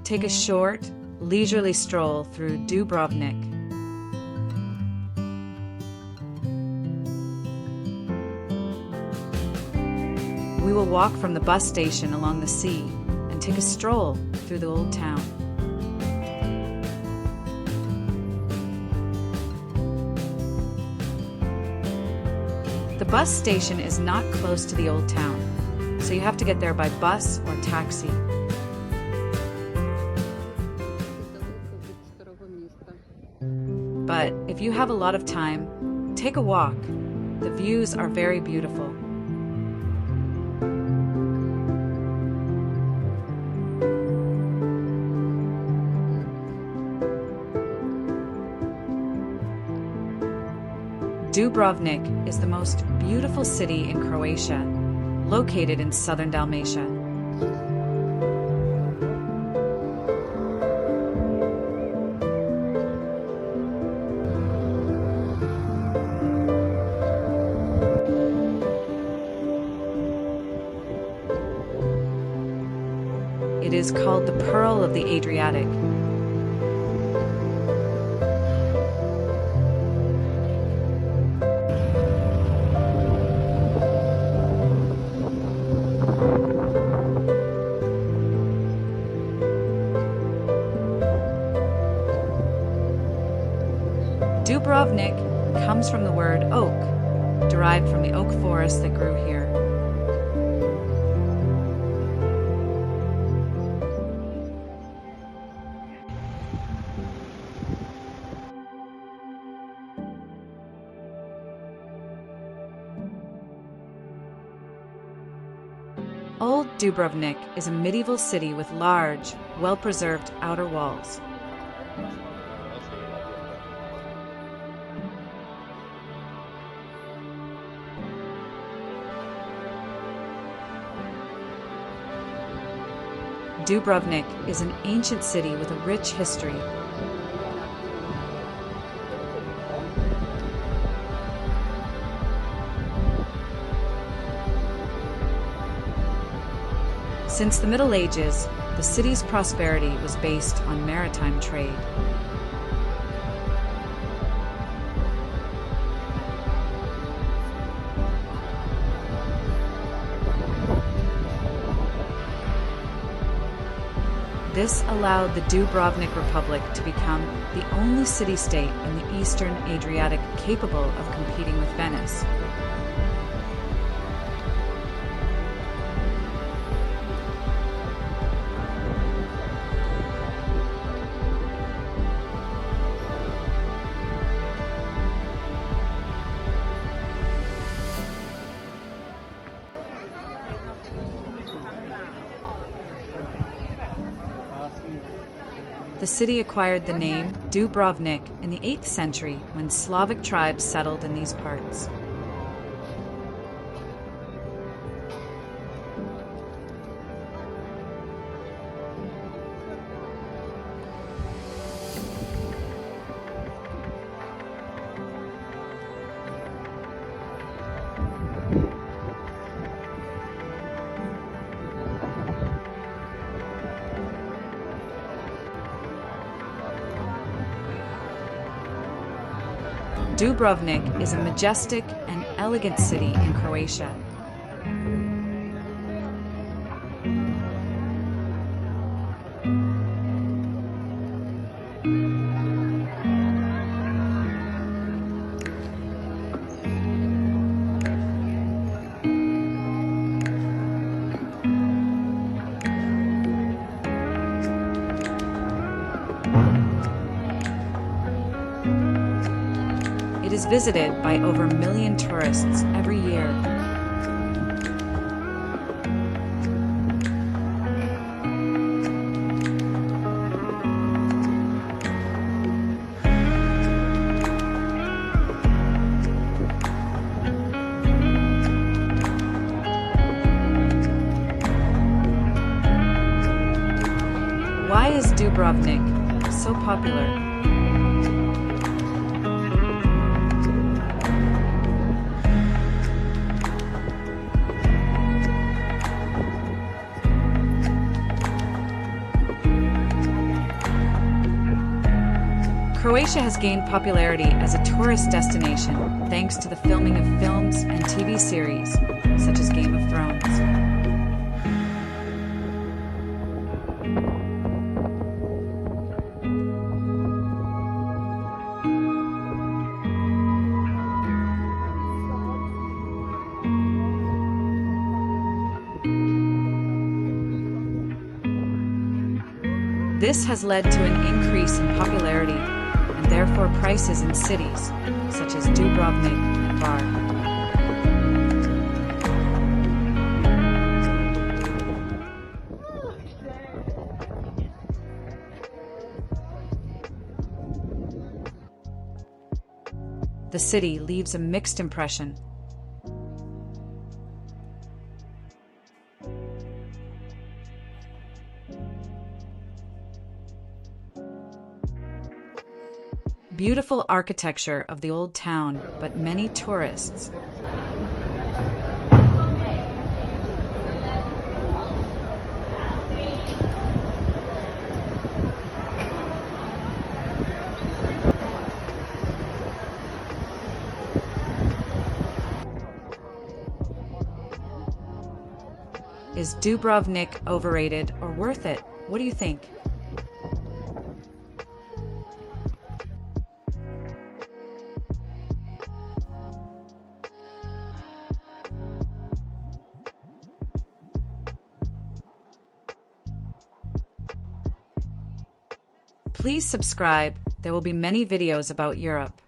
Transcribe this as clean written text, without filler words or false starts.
Take a short, leisurely stroll through Dubrovnik. We will walk from the bus station along the sea and take a stroll through the old town. The bus station is not close to the old town, so you have to get there by bus or taxi. But if you have a lot of time, take a walk. The views are very beautiful. Dubrovnik is the most beautiful city in Croatia, located in southern Dalmatia. It is called the Pearl of the Adriatic. Dubrovnik comes from the word oak, derived from the oak forest that grew here. Old Dubrovnik is a medieval city with large, well-preserved outer walls. Dubrovnik is an ancient city with a rich history. Since the Middle Ages, the city's prosperity was based on maritime trade. This allowed the Dubrovnik Republic to become the only city-state in the Eastern Adriatic capable of competing with Venice. The city acquired the name Dubrovnik in the 8th century when Slavic tribes settled in these parts. Dubrovnik is a majestic and elegant city in Croatia. It is visited by over 1 million tourists every year. Why is Dubrovnik so popular? Croatia has gained popularity as a tourist destination thanks to the filming of films and TV series, such as Game of Thrones. This has led to an increase in popularity and therefore prices in cities such as Dubrovnik and Bar. The city leaves a mixed impression. Beautiful architecture of the old town, but many tourists. Is Dubrovnik overrated or worth it? What do you think? Please subscribe. There will be many videos about Europe.